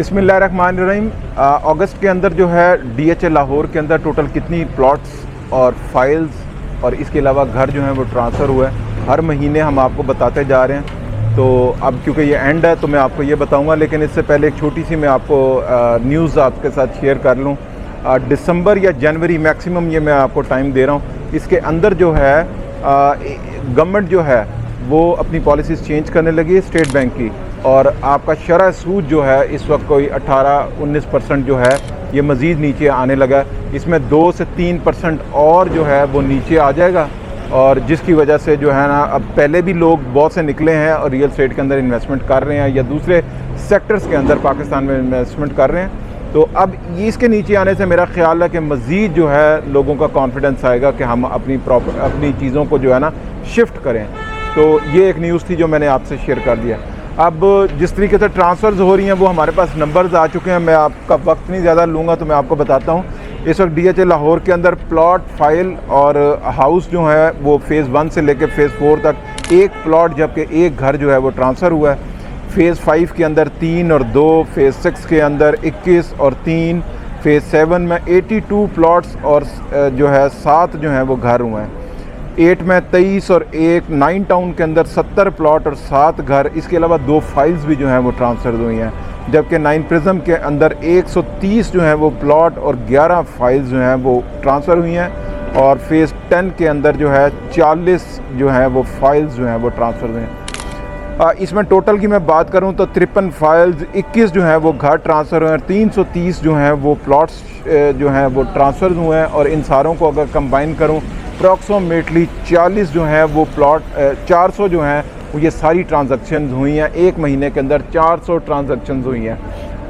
बिस्मिल्लाहिर्रहमानिर्रहीम। अगस्त के अंदर जो है DHA लाहौर के अंदर टोटल कितनी प्लॉट्स और फाइल्स और इसके अलावा घर जो हैं वो ट्रांसफ़र हुआ है, हर महीने हम आपको बताते जा रहे हैं। तो अब क्योंकि ये एंड है तो मैं आपको ये बताऊंगा, लेकिन इससे पहले एक छोटी सी मैं आपको न्यूज़ आपके साथ शेयर कर लूँ। दिसंबर या जनवरी मैक्सिमम ये मैं आपको टाइम दे रहा हूँ, इसके अंदर जो है गवर्नमेंट जो है वो अपनी पॉलिसीज़ चेंज करने लगी है स्टेट बैंक की, और आपका शरह सूद जो है इस वक्त कोई 18-19% जो है ये मज़ीद नीचे आने लगा। इसमें 2 से 3% और जो है वो नीचे आ जाएगा, और जिसकी वजह से जो है ना अब पहले भी लोग बहुत से निकले हैं और रियल एस्टेट के अंदर इन्वेस्टमेंट कर रहे हैं या दूसरे सेक्टर्स के अंदर पाकिस्तान में इन्वेस्टमेंट कर रहे हैं। तो अब इसके नीचे आने से मेरा ख्याल है कि मज़ीद जो है लोगों का कॉन्फिडेंस आएगा कि हम अपनी चीज़ों को जो है ना शिफ्ट करें। तो ये एक न्यूज़ थी जो मैंने आपसे शेयर कर दिया। अब जिस तरीके से ट्रांसफ़र्स हो रही हैं वो हमारे पास नंबर्स आ चुके हैं, मैं आपका वक्त नहीं ज़्यादा लूँगा तो मैं आपको बताता हूँ। इस वक्त DHA लाहौर के अंदर प्लॉट, फाइल और हाउस जो है वो फ़ेज़ 1 से लेकर फ़ेज़ 4 तक एक प्लॉट जबकि एक घर जो है वो ट्रांसफ़र हुआ है। फ़ेज़ 5 के अंदर 3 और 2, फ़ेज़ 6 के अंदर 21 और 3, फ़ेज़ 7 में 82 प्लॉट्स और जो है 7 जो हैं वो घर हुए हैं। 8 में 23 और 1, 9 टाउन के अंदर 70 प्लॉट और 7 घर, इसके अलावा 2 फाइल्स भी जो हैं वो ट्रांसफ़र हुई हैं। जबकि 9 प्रिज्म के अंदर 130 जो हैं वो प्लॉट और 11 फाइल्स जो हैं वो ट्रांसफ़र हुई हैं, और फ़ेज़ 10 के अंदर जो है 40 जो हैं वो फाइल्स जो हैं वो ट्रांसफ़र हुए हैं। इसमें टोटल की मैं बात करूं तो 53 फाइल्स, 21 जो हैं वो घर ट्रांसफ़र हुए हैं, 330 जो हैं वो प्लॉट्स जो हैं वो ट्रांसफ़र हुए हैं, और इन सारों को अगर कंबाइन करूं अप्रॉक्सीमेटली 40 जो हैं वो प्लॉट 400 जो हैं ये सारी ट्रांजैक्शंस हुई हैं। एक महीने के अंदर 400 ट्रांजैक्शंस हुई हैं।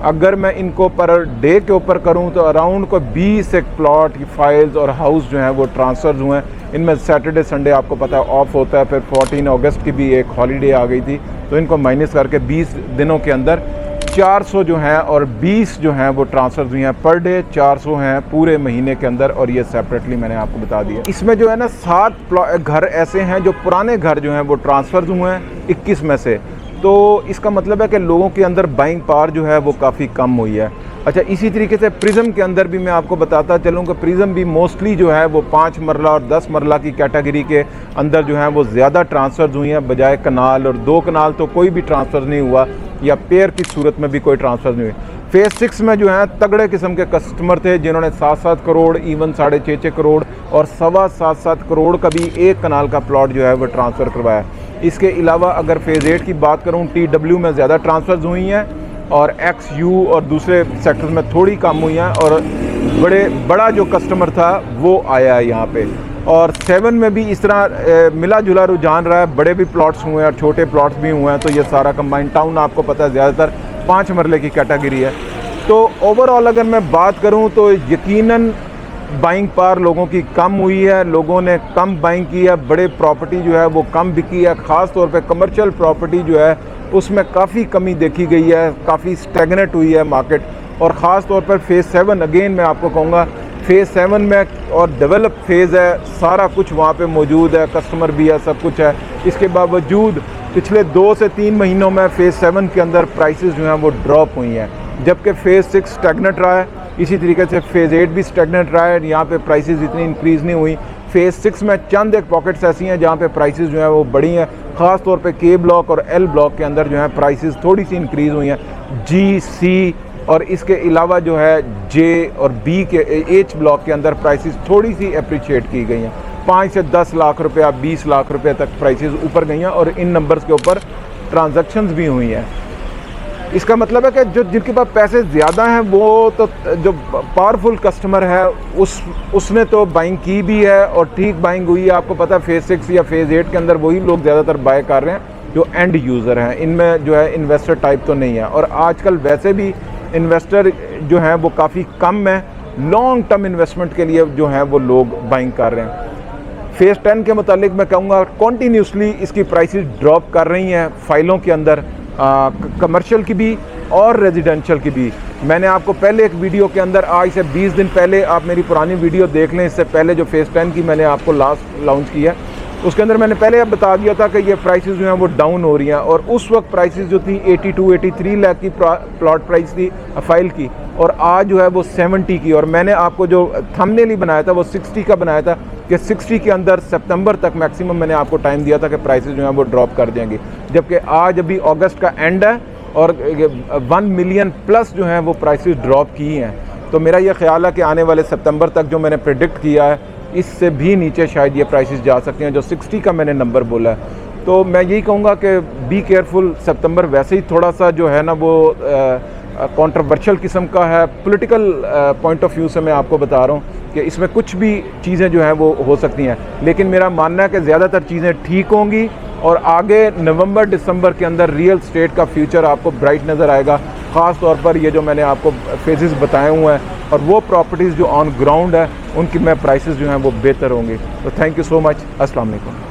अगर मैं इनको पर डे के ऊपर करूं तो अराउंड को 20 एक प्लॉट की फाइल्स और हाउस जो हैं वो ट्रांसफ़र हुए हैं। इनमें सैटरडे संडे आपको पता है ऑफ होता है, फिर 14 अगस्त की भी एक हॉलीडे आ गई थी, तो इनको माइनस करके 20 दिनों के अंदर 400 जो हैं और 20 जो हैं वो ट्रांसफ़र हुई हैं। पर डे 400 हैं पूरे महीने के अंदर, और ये सेपरेटली मैंने आपको बता दिया। इसमें जो है ना 7 घर ऐसे हैं जो पुराने घर जो हैं वो ट्रांसफ़र हुए हैं 21 में से। तो इसका मतलब है कि लोगों के अंदर बाइंग पावर जो है वो काफ़ी कम हुई है। अच्छा, इसी तरीके से प्रिज्म के अंदर भी मैं आपको बताता चलूँ कि प्रिज्म भी मोस्टली जो है वो 5 मरला और 10 मरला की कैटेगरी के अंदर जो है वो ज़्यादा ट्रांसफ़र हुई हैं बजाय कनाल, और 2 कनाल तो कोई भी ट्रांसफ़र नहीं हुआ, या पेयर की सूरत में भी कोई ट्रांसफ़र नहीं हुई। फ़ेज़ 6 में जो है तगड़े किस्म के कस्टमर थे जिन्होंने 7-7 करोड़, इवन 6.5 करोड़ और 7.25 करोड़ का भी एक कनाल का प्लॉट जो है वो ट्रांसफ़र करवाया। इसके अलावा अगर फ़ेज़ 8 की बात करूँ, TW में ज़्यादा ट्रांसफ़र्स हुई हैं, और XU और दूसरे सेक्टर्स में थोड़ी कम हुई हैं, और बड़ा जो कस्टमर था वो आया है यहाँ पे। और 7 में भी इस तरह मिला जुला रुझान रहा है, बड़े भी प्लॉट्स हुए हैं और छोटे प्लॉट्स भी हुए हैं। तो ये सारा कंबाइंड टाउन आपको पता है ज़्यादातर 5 मरले की कैटेगरी है। तो ओवरऑल अगर मैं बात करूँ तो यकीनन बाइंग पावर लोगों की कम हुई है, लोगों ने कम बाइंग की है, बड़े प्रॉपर्टी जो है वो कम बिकी है। ख़ास तौर पे कमर्शियल प्रॉपर्टी जो है उसमें काफ़ी कमी देखी गई है, काफ़ी स्टैगनेट हुई है मार्केट। और ख़ास तौर पर फ़ेज़ 7 अगेन मैं आपको कहूँगा फ़ेज़ 7 में और डेवलप फेज़ है, सारा कुछ वहाँ पे मौजूद है, कस्टमर भी है, सब कुछ है। इसके बावजूद पिछले 2 से 3 महीनों में फ़ेज़ 7 के अंदर प्राइसेस जो हैं वो ड्रॉप हुई हैं, जबकि फ़ेज़ 6 स्टैगनेट रहा है। इसी तरीके से फ़ेज़ 8 भी स्टैगनेट रहा है, यहाँ पे प्राइसेस इतनी इंक्रीज़ नहीं हुई। फ़ेज़ 6 में चंद एक पॉकेट्स ऐसी हैं जहाँ पे प्राइसेस जो हैं वो बढ़ी हैं। ख़ास तौर पे K ब्लॉक और L ब्लॉक के अंदर जो है प्राइसेस थोड़ी सी इंक्रीज़ हुई हैं। G, C और इसके अलावा जो है J और B के H ब्लॉक के अंदर प्राइसेस थोड़ी सी अप्रिशिएट की गई हैं। 5 से 10 लाख रुपया, 20 लाख रुपये तक प्राइसेस ऊपर गई हैं, और इन नंबर्स के ऊपर ट्रांजैक्शंस भी हुई हैं। इसका मतलब है कि जिनके पास पैसे ज़्यादा हैं वो तो जो पावरफुल कस्टमर है उसने तो बाइंग की भी है, और ठीक बाइंग हुई है। आपको पता है फ़ेज़ 6 या फ़ेज़ 8 के अंदर वही लोग ज़्यादातर बाय कर रहे हैं जो एंड यूज़र हैं, इनमें जो है इन्वेस्टर टाइप तो नहीं है। और आजकल वैसे भी इन्वेस्टर जो हैं वो काफ़ी कम है, लॉन्ग टर्म इन्वेस्टमेंट के लिए जो है वो लोग बाइंग कर रहे हैं। फ़ेज़ 10 के मुतालिक मैं कहूँगा कॉन्टीन्यूसली इसकी प्राइसेस ड्रॉप कर रही हैं फाइलों के अंदर, कमर्शियल की भी और रेजिडेंशियल की भी। मैंने आपको पहले एक वीडियो के अंदर, आज से 20 दिन पहले आप मेरी पुरानी वीडियो देख लें, इससे पहले जो फ़ेज़ 10 की मैंने आपको लास्ट लॉन्च की है, उसके अंदर मैंने पहले बता दिया था कि ये प्राइसेस जो हैं वो डाउन हो रही हैं, और उस वक्त प्राइसेस जो थी 82-83 लाख की प्लॉट प्राइस थी फाइल की, और आज जो है वो 70 की। और मैंने आपको जो थंबनेल ही बनाया था वो 60 का बनाया था कि 60 के अंदर सितंबर तक मैक्सिमम मैंने आपको टाइम दिया था कि प्राइसेस जो हैं वो ड्रॉप कर देंगे, जबकि आज अभी अगस्त का एंड है और 1 मिलियन प्लस जो हैं वो प्राइसेस ड्रॉप की हैं। तो मेरा ये ख्याल है कि आने वाले सितंबर तक जो मैंने प्रेडिक्ट किया है इससे भी नीचे शायद ये प्राइसेस जा सकते हैं, जो 60 का मैंने नंबर बोला है। तो मैं यही कहूँगा कि बी केयरफुल। सितंबर वैसे ही थोड़ा सा जो है ना वो कंट्रोवर्शियल किस्म का है, पॉलिटिकल पॉइंट ऑफ व्यू से मैं आपको बता रहा हूँ कि इसमें कुछ भी चीज़ें जो हैं वो हो सकती हैं, लेकिन मेरा मानना है कि ज़्यादातर चीज़ें ठीक होंगी और आगे नवंबर दिसंबर के अंदर रियल स्टेट का फ्यूचर आपको ब्राइट नज़र आएगा। ख़ास तौर पर ये जो मैंने आपको फेजेस बताए हुए हैं और वो प्रॉपर्टीज़ जो ऑन ग्राउंड है उनकी मैं प्राइसेस जो हैं वो बेहतर होंगे। तो थैंक यू सो मच। अस्सलाम वालेकुम।